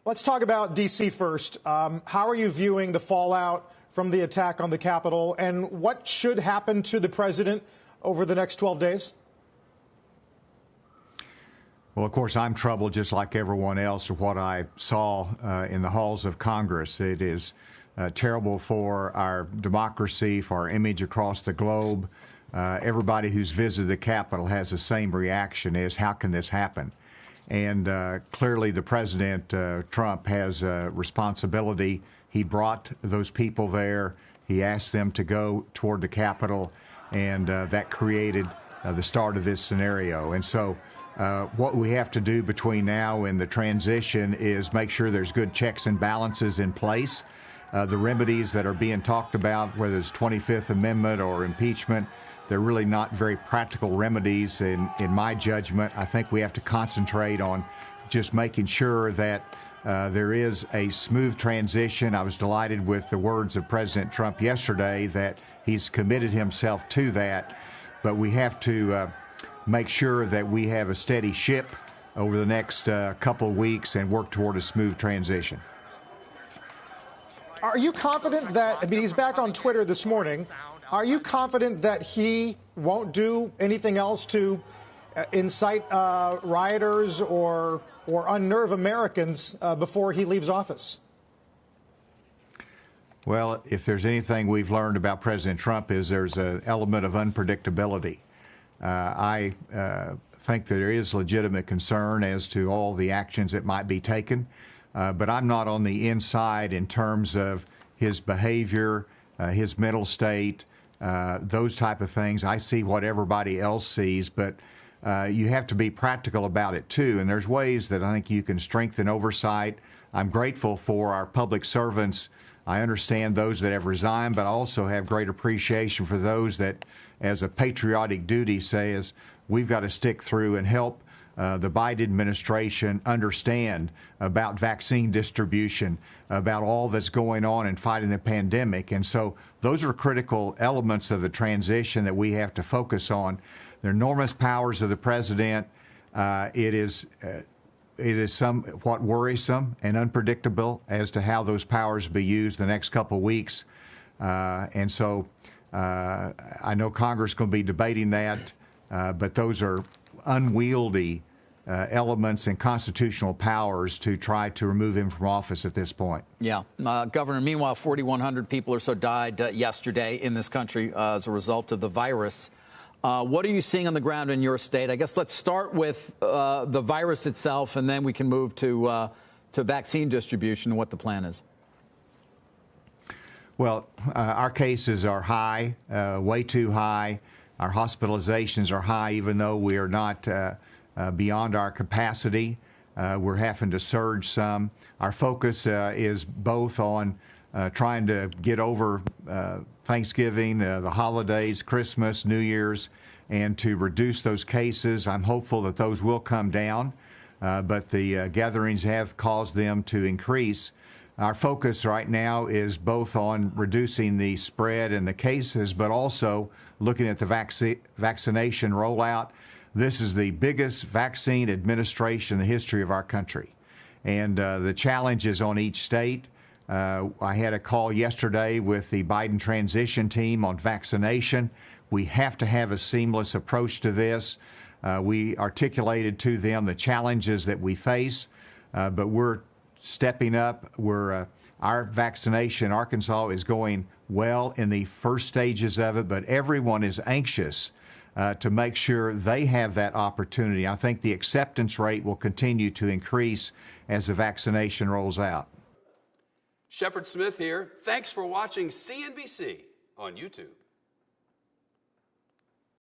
Let's talk about D.C. first. How are you viewing the fallout from the attack on the Capitol, and what should happen to the president over the next 12 days? Well, of course, I'm troubled just like everyone else with what I saw in the halls of Congress. It is terrible for our democracy, for our image across the globe. Everybody who's visited the Capitol has the same reaction: is how can this happen? And clearly the President, Trump, has a responsibility. He brought those people there. He asked them to go toward the Capitol, and that created the start of this scenario. And so what we have to do between now and the transition is make sure there's good checks and balances in place. The remedies that are being talked about, whether it's 25th Amendment or impeachment, they're really not very practical remedies in my judgment. I think we have to concentrate on just making sure that there is a smooth transition. I was delighted with the words of President Trump yesterday that he's committed himself to that. But we have to make sure that we have a steady ship over the next couple of weeks and work toward a smooth transition. Are you confident that, I mean, he's back on Twitter this morning. Are you confident that he won't do anything else to incite rioters or unnerve Americans before he leaves office? Well, if there's anything we've learned about President Trump is there's an element of unpredictability. I think that there is legitimate concern as to all the actions that might be taken, but I'm not on the inside in terms of his behavior, his mental state, those type of things. I see what everybody else sees, but you have to be practical about it too, and there's ways that I think you can strengthen oversight. I'm grateful for our public servants. I understand those that have resigned, but I also have great appreciation for those that, as a patriotic duty, says we've got to stick through and help the Biden administration understand about vaccine distribution, about all that's going on in fighting the pandemic. And so those are critical elements of the transition that we have to focus on. The enormous powers of the president, it is somewhat worrisome and unpredictable as to how those powers be used the next couple of weeks. And so I know Congress is going to be debating that, but those are unwieldy elements and constitutional powers to try to remove him from office at this point. Yeah. Governor, meanwhile, 4,100 people or so died yesterday in this country as a result of the virus. What are you seeing on the ground in your state? I guess let's start with the virus itself, and then we can move to vaccine distribution and what the plan is. Well, our cases are high, way too high. Our hospitalizations are high, even though we are not beyond our capacity. We're having to surge some. Our focus is both on trying to get over Thanksgiving, the holidays, Christmas, New Year's, and to reduce those cases. I'm hopeful that those will come down, but the gatherings have caused them to increase. Our focus right now is both on reducing the spread and the cases, but also looking at the vaccination rollout. This is the biggest vaccine administration in the history of our country, and the challenge is on each state. I had a call yesterday with the Biden transition team on vaccination. We have to have a seamless approach to this. We articulated to them the challenges that we face, but we're stepping up. Our vaccination in Arkansas is going well in the first stages of it, but everyone is anxious to make sure they have that opportunity. I think the acceptance rate will continue to increase as the vaccination rolls out. Shepard Smith here. Thanks for watching CNBC on YouTube.